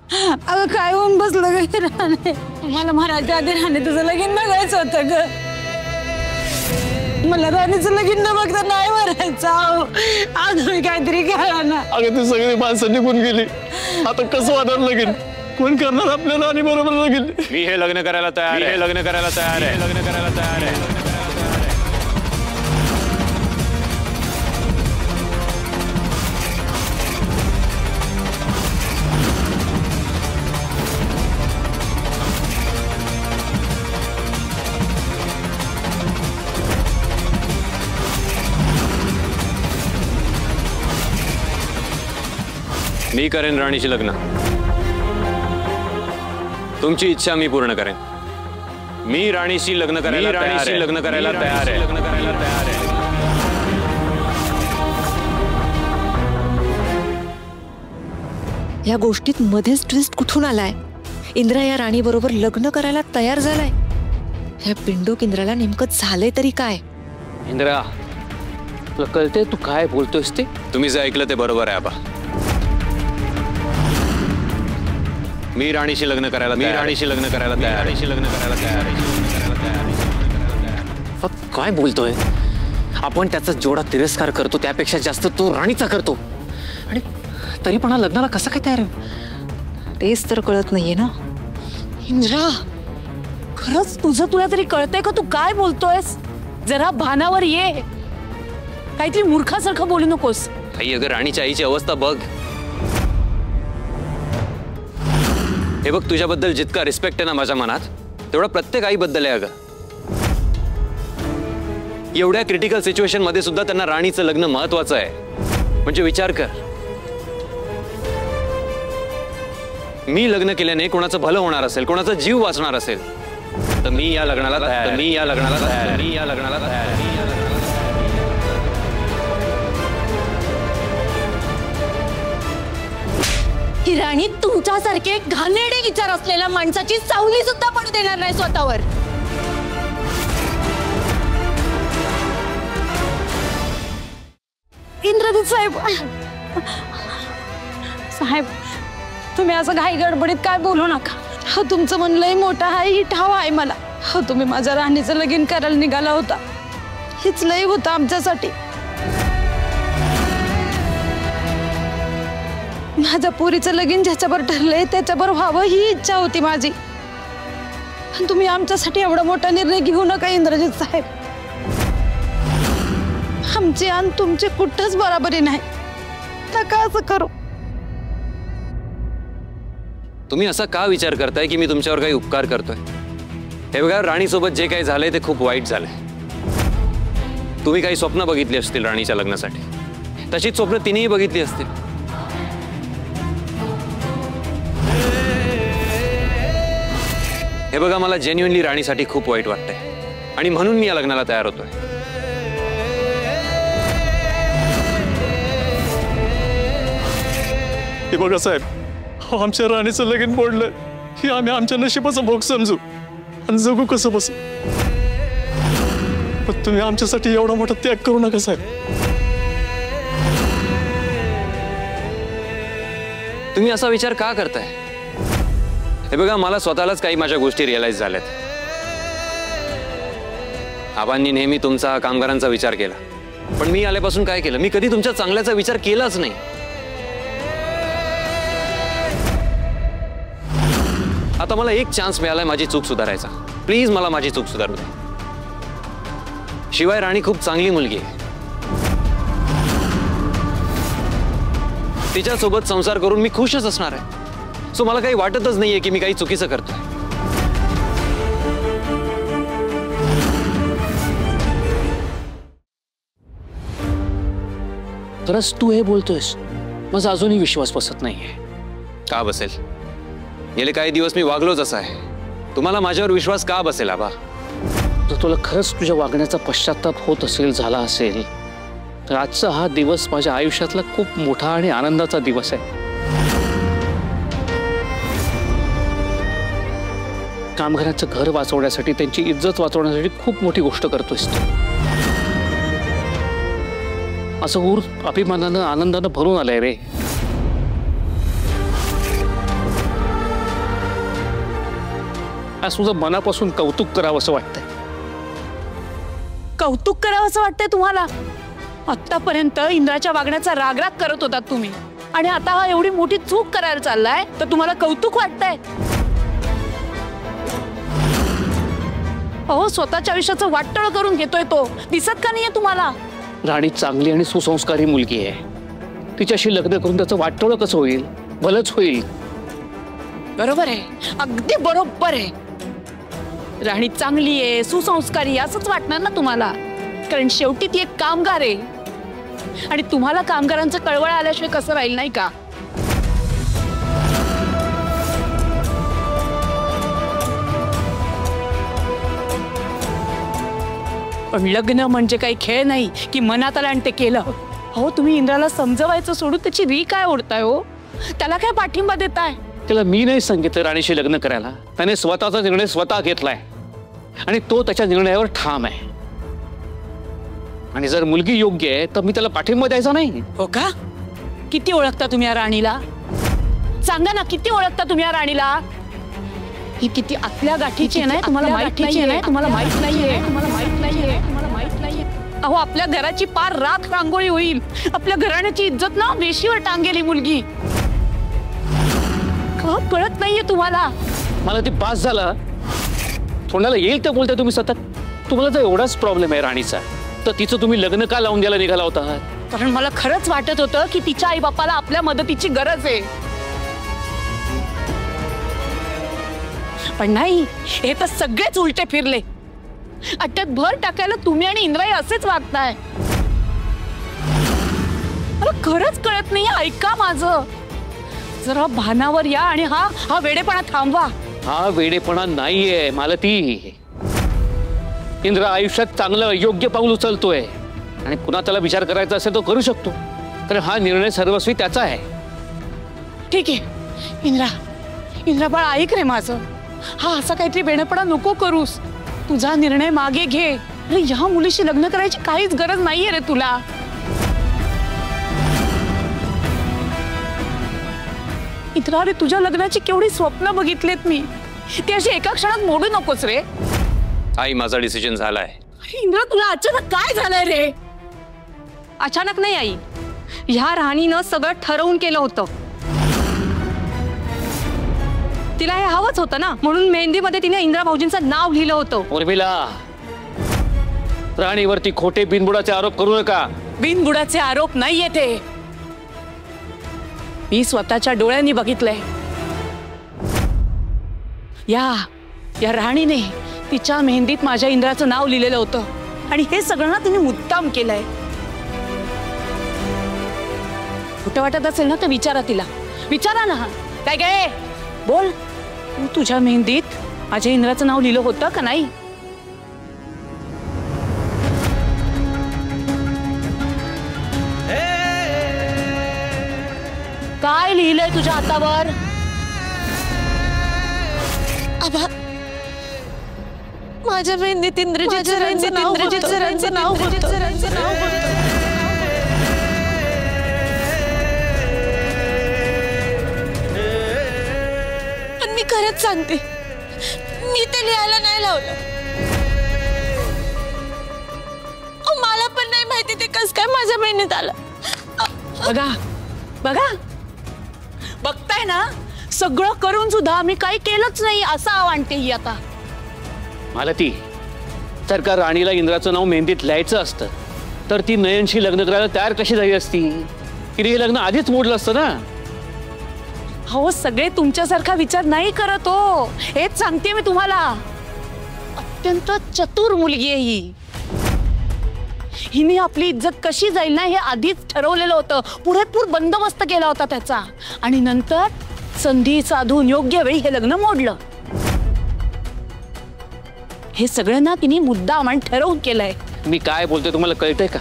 अगं काय होऊन बसलं ग राणे, मला म्हणायच्या आधी राणे तुझं लगीन बघायचं होतं ग. मला राणीचं लगीन न बघता नाही मरायचं. आज मी काहीतरी करा ना. अगं ती सगळी माणसं निघून गेली, आता कसं वाटत लगीन? कोण करणार आपल्या राणी बरोबर लगीन? मी हे लग्न करायला तयार आहे, हे लग्न करायला तयार आहे, लग्न करायला तयार आहे. मी करेन राणीशी लग्न. तुमची इच्छा मी पूर्ण करेन. मी राणीशी लग्न करायला लग्न करायला तयार आहे, लग्न करायला तयार आहे. या गोष्टीत मध्येच ट्विस्ट कुठून आलाय? इंद्रा या राणी बरोबर लग्न करायला तयार झालाय. या पिंडूक इंद्राला नेमकं झालंय तरी काय? इंद्रा, तुला कळते तू काय बोलतोयस ते? तुम्ही जे ऐकलं ते बरोबर आहे आबा. मी राणीशी लग्न करायला, मी राणीशी लग्न करायला तयार, राणीशी लग्न करायला तयार आहे. काय बोलतोय? आपण त्याचा जेवढा तिरस्कार करतो त्यापेक्षा जास्त तो राणीचा करतो, आणि तरी पण हा लग्नाला कसा काय तयार आहे? तेच तर कळत नाहीये ना. इंद्रा, खरंच तुला तरी कळतंय का तू काय बोलतोयस? जरा भानावर ये. काहीतरी मूर्खासारखं बोलू नकोस. आई, अगं राणीच्या आईची अवस्था बघ. हे बघ, तुझ्याबद्दल जितका रिस्पेक्ट आहे ना माझ्या मनात, तेवढा प्रत्येक आईबद्दल आहे. अगं एवढ्या क्रिटिकल सिच्युएशन मध्ये सुद्धा त्यांना राणीचं लग्न महत्वाचं आहे. म्हणजे विचार कर, मी लग्न केल्याने कोणाचं भलं होणार असेल, कोणाचा जीव वाचणार असेल, तर मी या लग्नाला तयार, मी या लग्नाला तयार, मी या लग्नाला तयार. ही राणी तुमच्यासारखे घाणेरडे विचार असलेल्या माणसाची सावली सुद्धा पडू देणार नाही स्वतःवर. इंद्रजित साहेब, साहेब तुम्ही असं घाई गडबडीत काय बोलू नका. हो, तुमचं मन लय मोठं आहे, ही ठाव आहे मला. हो, तुम्ही माझ्या राणीचं लगीन करायला निघाला होता, हीच लय होतं आमच्यासाठी. माझ्या पोरीचं लगीन ज्याच्यावर ठरलंय त्याच्यावर व्हावं ही इच्छा होती माझी. तुम्ही आमच्यासाठी एवढा मोठा निर्णय घेऊ नका इंद्रजित साहेब. आमची आणि तुमची कुठंच बराबरी नाही, नका असं करू. तुम्ही असा का विचार करताय की मी तुमच्यावर काही उपकार करतोय? हे बघा, राणीसोबत जे काही झालंय ते खूप वाईट झालंय. तुम्ही काही स्वप्न बघितली असतील राणीच्या लग्नासाठी, तशीच स्वप्न तिनेही बघितली असतील. हे बघा, मला जेन्युइनली राणीसाठी खूप वाईट वाटतंय आणि म्हणून मी या लग्नाला तयार होतोय. हे बघा साहेब, आमच्या राणीचं लगीन मोडलं ही आम्ही आमच्या नशिबाचा भोग समजू आणि जगू कसं बसू. पण तुम्ही आमच्यासाठी एवढा मोठा त्याग करू नका साहेब. तुम्ही असा विचार का करताय? हे बघा, मला स्वतःलाच काही माझ्या गोष्टी रिअलाइज झाल्यात. आबांनी नेहमी तुमचा, कामगारांचा विचार केला, पण मी आल्यापासून काय केलं? मी कधी तुमच्या चांगल्याचा विचार केलाच नाही. आता मला एक चान्स मिळालाय माझी चूक सुधारायचा. प्लीज मला माझी चूक सुधारू दे. शिवाय राणी खूप चांगली मुलगी आहे. तिच्यासोबत संसार करून मी खुशच असणार आहे. सो मला काही वाटतच नाहीये की मी काही चुकीचं करतोय. खरंच तू हे बोलतोयस? माझा अजूनही विश्वास बसत नाहीये. का बसेल? गेले काही दिवस मी वागलोच असा आहे. तुम्हाला माझ्यावर विश्वास का बसेल आबा? जर तुला खरंच तुझ्या वागण्याचा पश्चाताप होत असेल, झाला असेल, तर आजचा हा दिवस माझ्या आयुष्यातला खूप मोठा आणि आनंदाचा दिवस आहे. कामगारांचं घर वाचवण्यासाठी, त्यांची इज्जत वाचवण्यासाठी खूप मोठी गोष्ट करतोयस तू. असं ऊर अभिमानानं, आनंदानं भरून आलंय रे. आज तुझं मनापासून कौतुक करावं असं वाटतंय. कौतुक करावं असं वाटतंय तुम्हाला? आतापर्यंत इंद्राच्या वागण्याचा रागराग करत होतात तुम्ही, आणि आता हा एवढी मोठी चूक करायला चाललाय तर तुम्हाला कौतुक वाटतंय? अहो, स्वतःच्या आयुष्याचं वाटोळं करून घेतोय तो. दिसत का नाहीये तुम्हाला? राणी चांगली आणि सुसंस्कारी मुलगी आहे. तिच्याशी लग्न करून त्याचं वाटोळं कसं होईल? भलंच होईल. बरोबर आहे, अगदी बरोबर आहे. राणी चांगली आहे, सुसंस्कारी असंच वाटणार ना तुम्हाला, कारण शेवटी ती एक कामगार आहे. आणि तुम्हाला कामगारांचं कळवळ आल्याशिवाय कसं राहील, नाही का? पण लग्न म्हणजे काही खेळ नाही की मनात आलं आणि ते केलं. हो, तुम्ही इंद्राला समजवायचं सोडून त्याची री काय ओढताय हो? त्याला काय पाठिंबा देताय? त्याला मी नाही सांगितलं राणीशी लग्न करायला. त्याने स्वतःचा निर्णय स्वतः घेतलाय आणि तो त्याच्या निर्णयावर ठाम आहे. आणि जर मुलगी योग्य आहे तर मी त्याला पाठिंबा द्यायचा नाही. हो का? किती ओळखता तुम्ही या राणीला? सांगा ना, किती ओळखता तुम्ही या राणीला? ही किती आतल्या गाठीची आहे ना, तुम्हाला माहित नाहीये. तुम्हाला माहित नाहीये. तुम्हाला माहित नाहीये. तुम्हाला माहित नाहीये. अहो, आपल्या घराची पार राख रांगोळी होईल. आपल्या घराण्याची इज्जत ना वेशीवर टांगेल ही मुलगी. का कळत नाहीये तुम्हाला? मला ते पास झालं. तोंडाला येईल तर बोलताय तुम्ही सतत. तुम्हाला जर एवढाच प्रॉब्लेम आहे राणीचा, तर तिचं तुम्ही लग्न का लावून द्यायला निघाला होता? कारण मला खरंच वाटत होतं की तिच्या आई बापाला आपल्या मदतीची गरज आहे. पण नाही, हे तर सगळेच उलटे फिरले. अट्ट्यात भर टाकायला तुम्ही आणि इंद्राई असेच वागताय. मला खरंच कळत नाही. ऐका माझं, जरा भानावर या आणि हा वेडेपणा थांबवा. हा वेडेपणा नाहीये मालती. इंद्रा आयुष्यात चांगलं योग्य पाऊल उचलतोय आणि पुन्हा त्याला विचार करायचा असेल तो करू शकतो, कारण हा निर्णय सर्वस्वी त्याचा आहे. ठीक आहे इंद्रा बाळ, ऐक रे माझं. हा असा काहीतरी वेडेपणा नको करूस. तुझा निर्णय मागे घे. अरे, ह्या मुलीशी लग्न करायची काहीच गरज नाहीये रे तुला. इंद्रा, रे तुझ्या लग्नाची केवढी स्वप्न बघितलेत मी. ती अशी एका क्षणात मोडू नकोस रे. आई, माझा डिसिजन झालाय. अरे इंद्रा, तुला अचानक काय झालंय रे? अचानक नाही आई, ह्या राणीनं सगळं ठरवून केलं होतं. तिला हे हवंच होतं ना, म्हणून मेहंदीमध्ये तिने इंद्रा भाऊजींचं नाव लिहिलं होतं. उर्मिला, राणीवरती खोटे बिनबुडाचे आरोप करू नका. बिनबुडाचे आरोप नाहीये ते. मी स्वतःच्या डोळ्यांनी बघितलंय. या राणीने तिच्या मेहंदीत माझ्या इंद्राचं नाव लिहिलेलं होतं, आणि हे सगळं ना तिने मुद्दाम केलंय. खोटं वाटत असेल ना तर विचारा तिला. विचारा ना. काय काय बोल, तू तुझ्या मेहंदीत माझ्या इंद्राचं नाव लिहिलं होतं का नाही? काय लिहिलंय तुझ्या हातावर? माझ्या मेहंदीत इंद्रजित सरांचं नाव होतं. पण मी खरंच सांगते, मी ते लिहायला नाही लावलं. मला पण नाही माहिती ते कस काय माझ्या मेहंदीत आलं. बघा, बघताय ना, सगळं करून सुद्धा मी काही केलंच नाही असं आणते ही आता. मालती, जर का राणीला इंद्राचं नाव मेहंदीत लिहायचं असतं तर ती नयनशी लग्न करायला तयार कशी झाली असती? तिने हे लग्न आधीच मोडलं असतं ना. हो, सगळे तुमच्यासारखा विचार नाही करत हो. हेच सांगते मी तुम्हाला. अत्यंत चतुर मुलगी आहे ही. हिने आपली इज्जत कशी जाईल ना हे आधीच ठरवलेलं होतं. पुरेपूर बंदोबस्त केला होता त्याचा, आणि नंतर संधी साधून योग्य वेळी हे लग्न मोडलं. हे सगळं ना तिने मुद्दाम आणि ठरवून केलंय. मी काय बोलतोय तुम्हाला कळतंय का?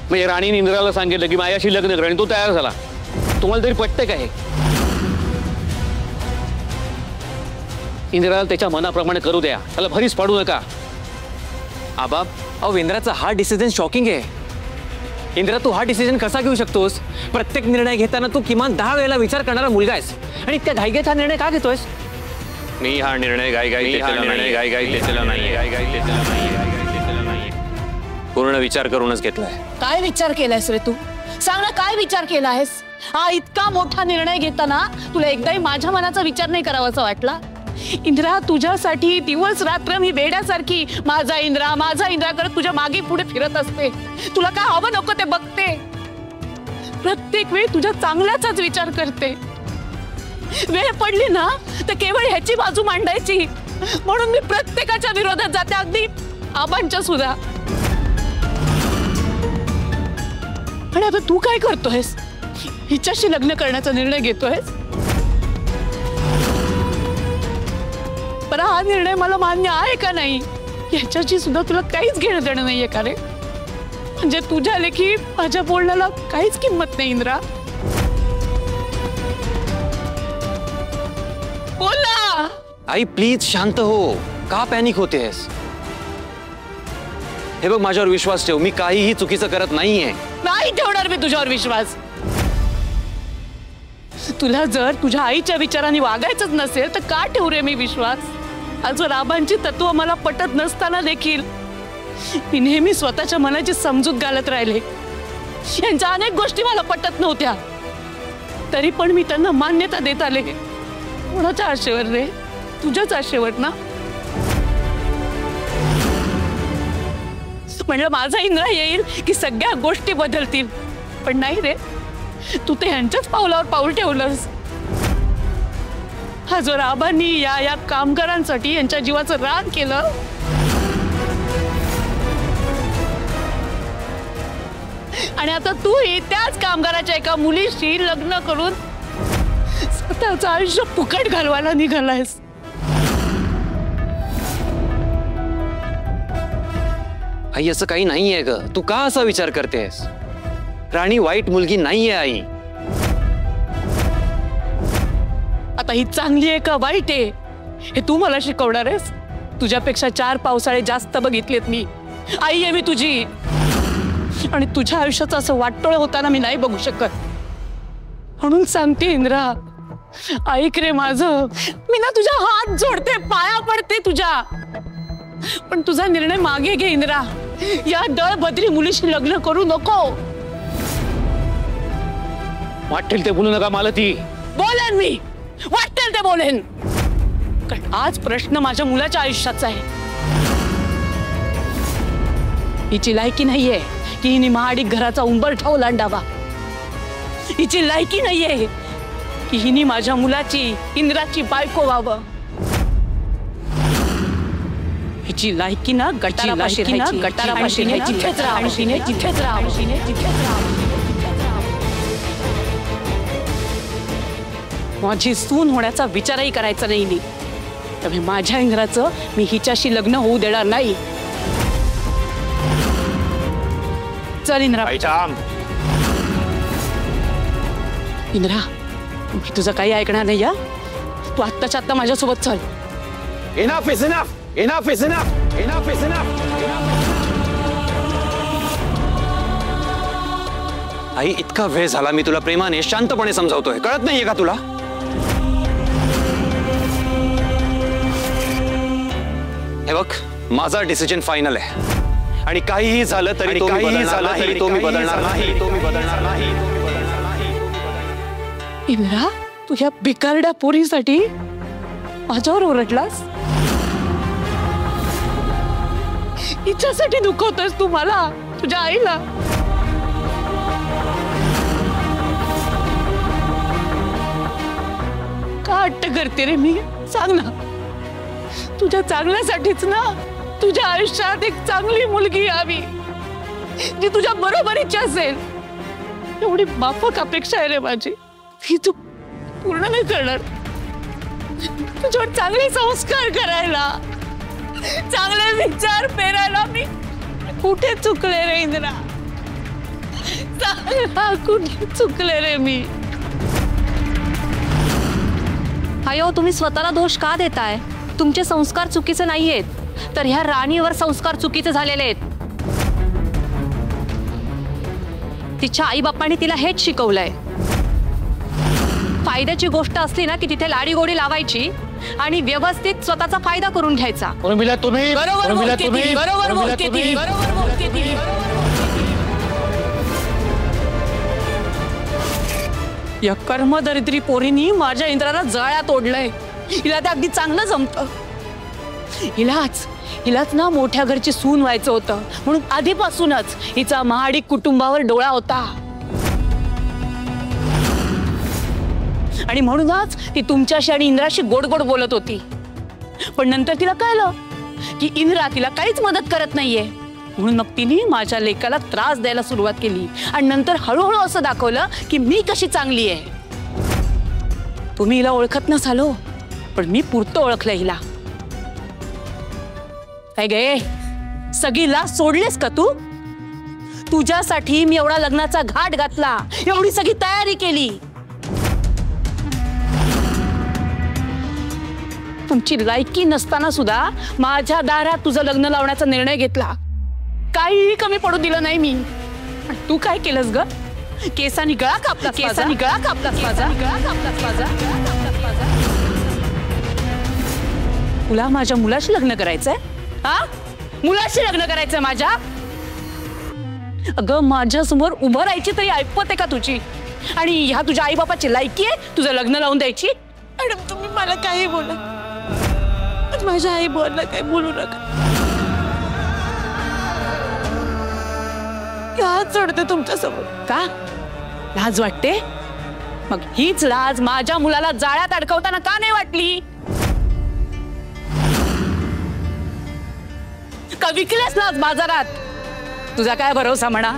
म्हणजे राणीने इंद्राला सांगितलं की माझ्याशी लग्न कर आणि तो तयार झाला. तुम्हाला तरी पटतंय का हे? इंद्राला त्याच्या मनाप्रमाणे करू द्या, त्याला भरीस पाडू नका. आबा, अहो, इंद्राचा हा डिसिजन शॉकिंग आहे. इंद्रा, तू हा डिसिजन कसा घेऊ शकतोस? प्रत्येक निर्णय घेताना तू किमान 10 वेळेला विचार करणारा मुलगा आहेस, आणि त्या घाईघाईत हा निर्णय का घेतोयस? मी हा निर्णय गाई घेतलेला नाहीये. पूर्ण विचार करूनच घेतलाय. काय विचार केलायस रे तू? सांग ना, काय विचार केलायस? हा इतका मोठा निर्णय घेताना तुला एकदाही माझ्या मनाचा विचार नाही करावासा वाटला? इंद्रा, तुझ्यासाठी दिवस रात्र मी वेड्यासारखी माझा इंद्रा करत तुझ्या मागे पुढे फिरत असते. तुला काय हवं नको ते बघते. प्रत्येक वेळी तुझ्या चांगल्याचाच विचार करते. वेळ पडली ना तर केवळ ह्याची बाजू मांडायची, म्हणून मी प्रत्येकाच्या विरोधात जाते, अगदी आबांच्या सुद्धा. आणि आता तू काय करतोयस? हिच्याशी लग्न करण्याचा निर्णय घेतोयस? पण हा निर्णय मला मान्य आहे का नाही याच्याशी सुद्धा तुला काहीच घेणं देणं नाहीये का रे? म्हणजे तुझ्या लेखी माझ्या बोलण्याला काहीच किंमत नाही इंद्रा. बोल ना. आई प्लीज शांत हो. का पॅनिक होतेस? हे बघ, माझ्यावर विश्वास ठेव. मी काहीही चुकीचं करत नाहीये. नाही ठेवणार मी तुझ्यावर विश्वास. तुला जर तुझ्या आईच्या विचाराने वागायचंच नसेल तर का ठेवू रे मी विश्वास? आजवर आबांची तत्व मला पटत नसताना देखील मी नेहमी स्वतःच्या मनाची समजूत घालत राहिले. यांच्या अनेक गोष्टी मला पटत नव्हत्या, तरी पण मी त्यांना मान्यता देत आले. कोणाच्या आशेवर रे? तुझ्याच आशेवर ना. म्हणलं माझा इंद्रा येईल की सगळ्या गोष्टी बदलतील, पण नाही रे. तू ते यांच्याच पावलावर पाऊल ठेवलंस. हा जो आबांनी या कामगारांसाठी यांच्या जीवाचं रान केलं, आणि आता तूही त्याच कामगाराच्या एका मुलीशी लग्न करून स्वतःचं आयुष्य फुकट घालवायला निघालायस. आई असं काही नाहीये ग. तू का असा विचार करतेस? राणी वाईट मुलगी नाहीये आई. आता ही चांगली आहे का वाईट आहे हे तू मला शिकवणार आहेस? तुझ्यापेक्षा 4 पावसाळे जास्त बघितलेत मी. आई आहे मी तुझी, आणि तुझ्या आयुष्याचं असं वाटोळ होताना मी नाही बघू शकत. म्हणून सांगते इंद्रा, ऐक रे माझं. मी ना तुझ्या हात जोडते, पाया पडते तुझ्या, पण तुझा निर्णय मागे घे इंद्रा. या दळभद्री मुलीशी लग्न करू नको. वाटेल ते बोलू नका मालती. बोलेन मी, वाटेल ते बोलेन, कारण आज प्रश्न माझ्या मुलाच्या आयुष्याचा आहे. हिची लायकी नाहीये की हिने महाडिक घराचा उंबरठा ओलांडावा. हिची लायकी नाहीये की हिने माझ्या मुलाची, इंद्राची बायको व्हावं. हिची लायकी ना गटारापाशी जिथेच राहावं. माझी सून होण्याचा विचारही करायचा नाही नी. त्यामुळे माझ्या इंद्राचं मी हिच्याशी लग्न होऊ देणार नाही. चल इंद्रा. इंद्रा, मी तुझं काही ऐकणार नाही. तू आत्ताच्या आत्ता माझ्यासोबत चल. Enough is enough. Enough is enough. Enough is enough. आई, इतका वेळ झाला मी तुला प्रेमाने शांतपणे समजावतोय, कळत नाहीये का तुला? हे बघ, माझा डिसिजन फायनल आहे, आणि काहीही झालं तरी तो मी बदलणार नाही. इंद्रा, तू ह्या बिकारड्या पोरीसाठी माझ्यावर ओरडलास? हिच्यासाठी दुखवतोस तू मला, तुझ्या आईला? का हट्ट करते रे मी? सांग ना. तुझ्या चांगल्यासाठीच ना. तुझ्या आयुष्यात एक चांगली मुलगी यावी जी तुझ्या बरोबरीची असेल, एवढी माफक अपेक्षा आहे रे माझी. ही तू पूर्ण नाही करणार. तुझ्यावर चांगले संस्कार करायला, चांगले विचार पेरायला मी कुठे चुकले रे इंद्रा? कुठे चुकले रे मी? अयो, तुम्ही स्वतःला दोष का देताय? तुमचे संस्कार चुकीचे नाहीयेत, तर ह्या राणीवर संस्कार चुकीचे झालेले आहेत. तिच्या आई बापांनी तिला हेच शिकवलंय. फायद्याची गोष्ट असली ना की तिथे लाडी गोडी लावायची, आणि व्यवस्थित स्वतःचा फायदा करून घ्यायचा. उर्मिला तुम्ही बरोबर उर्मिला बोलते तुम्ही ती, बरोबर उर्मिला बोलते ती, तुम्ही बरोबर बोलते ती. या कर्मदरिद्री पोरीनी माझ्या इंद्राला जळ्यात ओढलंय. हिला ते अगदी चांगलं जमतं. हिलाच ना मोठ्या घरची सून व्हायचं होतं, म्हणून आधीपासूनच हिचा महाडिक कुटुंबावर डोळा होता. आणि म्हणूनच ती तुमच्याशी आणि इंद्राशी गोड गोड बोलत होती. पण नंतर तिला कळलं की इंद्रा तिला काहीच मदत करत नाहीये, म्हणून मग तिने माझ्या लेकाला त्रास द्यायला सुरुवात केली. आणि नंतर हळूहळू असं दाखवलं की मी कशी चांगली आहे. तुम्ही हिला ओळखत नसालो, पण मी पुरतं ओळखलं हिला. काय गे, सगळी लाज सोडलीस का तू? तुझ्यासाठी मी एवढा लग्नाचा घाट घातला, एवढी सगळी तयारी केली. तुमची लायकी नसताना सुद्धा माझ्या दारात तुझं लग्न लावण्याचा निर्णय घेतला. काहीही कमी पडू दिलं नाही मी. आणि तू काय केलंस ग? केसानी गळा कापलास, केसानी गळा कापलास माझा, गळा कापलास माझा. तुला माझ्या मुलाशी लग्न करायचंय? हा, मुलाशी लग्न करायचंय माझ्या? अगं, माझ्या समोर उभं राहायची तरी ऐपत आहे का तुझी? आणि ह्या तुझ्या आई बापाची लायकी आहे तुझं लग्न लावून द्यायची? मॅडम, तुम्ही मला काही बोला, माझ्या आई बोलला काही बोलू नका. लाज वाटते तुमच्या समोर. का लाज वाटते? मग हीच लाज माझ्या मुलाला जाळ्यात अडकवताना का नाही वाटली? का विकलेस लाज बाजारात? तुझा काय भरोसा म्हणा?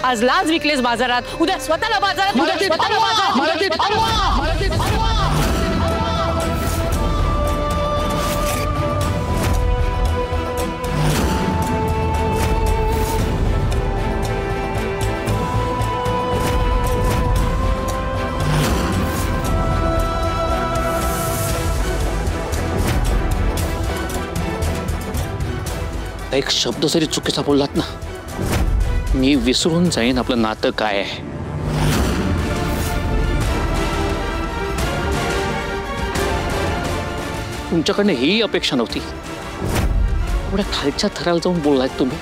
आज लाज विकलेस बाजारात, उद्या स्वतःला बाजारात. एक शब्द जरी चुकीचा बोललात ना, मी विसरून जाईन आपलं नातं काय आहे. तुमच्याकडनं ही अपेक्षा नव्हती. एवढ्या खालच्या थराला जाऊन बोललात तुम्ही.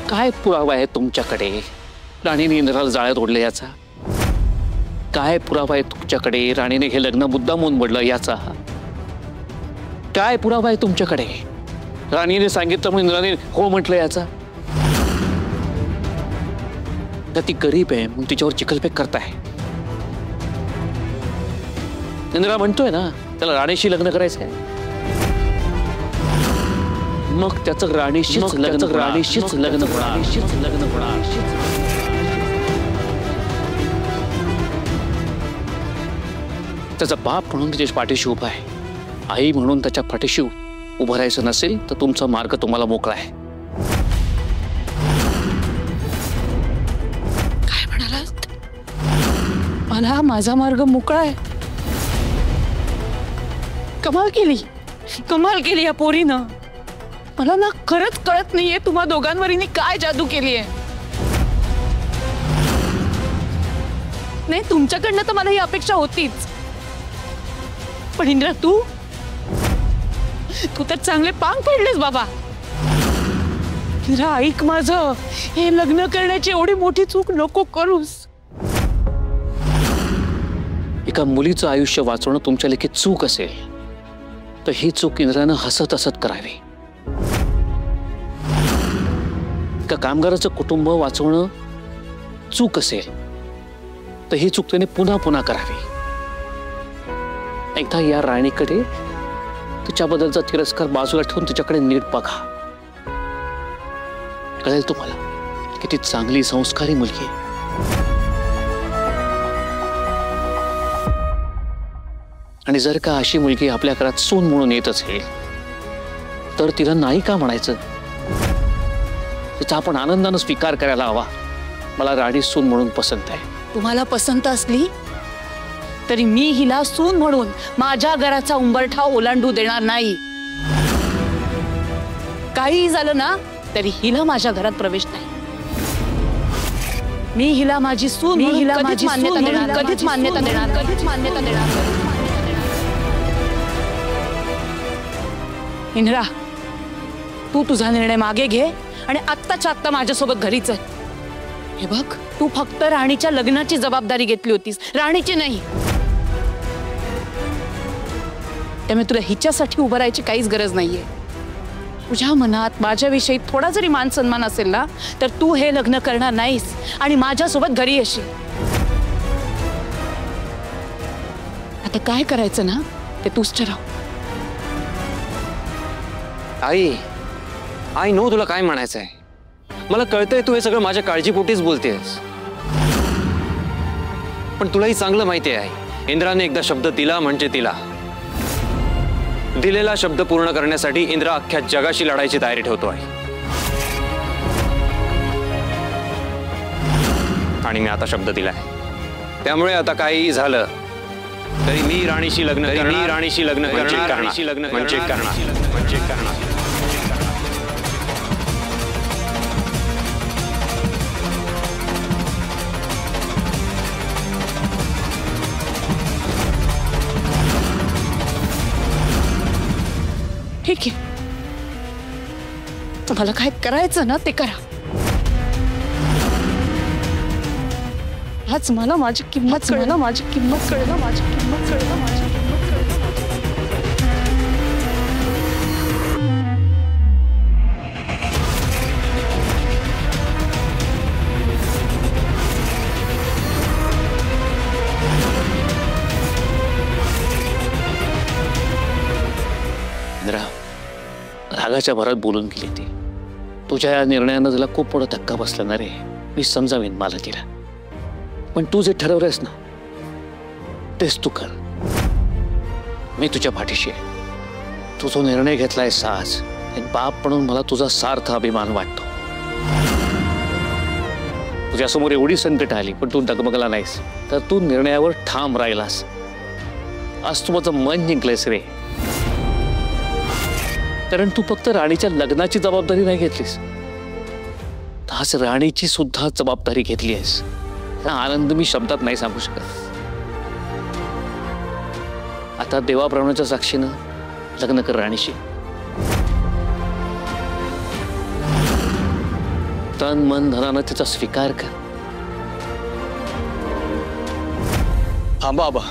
काय पुरावा आहे तुमच्याकडे राणीने इंद्राला जाळ्यात ओढले याचा? काय पुरावा आहे तुमच्याकडे राणीने हे लग्न मुद्दामून मोडलं याचा? काय पुरावा आहे तुमच्याकडे राणीने सांगितलं म्हणून इंद्राने हो म्हटलं याचा? तर ती गरीब आहे म्हणून तिच्यावर चिखलफेक करताय. इंद्रा म्हणतोय ना त्याला राणीशी लग्न करायचंय, मग त्याचं राणीशीच लग्न होणार. त्याचा बाप म्हणून त्याच्या पाठीशी उभा आहे, आई म्हणून त्याच्या पाठीशी उभं राहायचं नसेल तर तुमचा मार्ग तुम्हाला मोकळा आहे. काय म्हणालात? मला माझा मार्ग मोकळा आहे? कमाल केली या पोरीनं. मला ना खरंच कळत नाहीये तुम्हा दोघांवर हिने काय जादू केली आहे. नाही, तुमच्याकडनं तर मला ही अपेक्षा होतीच, पण इंद्रा तू तर चांगले पांग पडलेस बाबा. इंद्रा, ऐक माझं, हे लग्न करण्याची एवढी मोठी चूक नको करूस. एका मुलीचं आयुष्य वाचवणं तुमच्या लेखी चूक असेल तर ही चूक इंद्रानं हसत हसत करावी. एका कामगाराचं कुटुंब वाचवणं चूक असेल तर ही चूक त्याने पुन्हा पुन्हा करावी. एकदा या राणीकडे तिच्याबद्दलचा तिरस्कार बाजूला ठेवून तिच्याकडे नीट बघा. कळेल तुम्हाला किती चांगली संस्कारी मुलगी आहे. आणि जर का अशी मुलगी आपल्या घरात सून म्हणून येत असेल तर तिला नाही का म्हणायचं? तिचा आपण आनंदानं स्वीकार करायला हवा. मला राणी सून म्हणून पसंत आहे. तुम्हाला पसंत असली तरी मी हिला सून म्हणून माझ्या घराचा उंबरठा ओलांडू देणार नाही. काही झालं ना तरी हिला माझ्या घरात प्रवेश नाही. मी हिला माझी सून, मी हिला माझी मान्यता देणार, कधीच मान्यता देणार. इंद्रा, तू तुझा निर्णय मागे घे आणि आत्ताच्या आत्ता माझ्यासोबत घरी चल. हे बघ, तू फक्त राणीच्या लग्नाची जबाबदारी घेतली होतीस, राणीची नाही. त्यामुळे तुला हिच्यासाठी उभं राहायची काहीच गरज नाहीये. तुझ्या मनात माझ्याविषयी थोडा जरी मान सन्मान असेल ना, तर तू हे लग्न करणार नाहीस आणि माझ्यासोबत घरी येशील. आता काय करायचं ना ते तूच ठरव. आई नो तुला काय म्हणायचंय. मला कळतंय तू हे सगळं माझ्या काळजीपोटीच बोलतेस, पण तुलाही चांगलं माहिती आहे इंद्राने एकदा शब्द दिला म्हणजे दिला. दिलेला शब्द पूर्ण करण्यासाठी इंद्रा अख्ख्या जगाशी लढायची तयारी ठेवतो आहे. आणि मी आता शब्द दिलाय, त्यामुळे आता काही झालं तरी मी राणीशी लग्न करणार. ठीक आहे, तुम्हाला काय करायचं ना ते करा. आज मला माझी किंमत कळलं. इंद्रा, रागाच्या भरात बोलून गेली ती. तुझ्या या निर्णयानं तिला खूप मोठा धक्का बसला ना रे. मी समजावीन मला तिला, पण तू जे ठरवलंयस ना तेच तू कर. मी तुझ्या पाठीशी आहे. तू जो निर्णय घेतलायस आज, एक बाप म्हणून मला तुझा सार्थ अभिमान वाटतो. तुझ्यासमोर एवढी संकट आली पण तू डगमगला नाहीस, तर तू निर्णयावर ठाम राहिलास. आज तू माझं मन जिंकलंयस रे. कारण तू फक्त राणीच्या लग्नाची जबाबदारी नाही घेतलीस, आज राणीची सुद्धा जबाबदारी घेतली आहेस. हा आनंद मी शब्दात नाही सांगू शकत. आता देवाप्रमाणाच्या साक्षीनं लग्न कर राणीशी. तन मन धनानं तिचा स्वीकार कर. थांबा आबा.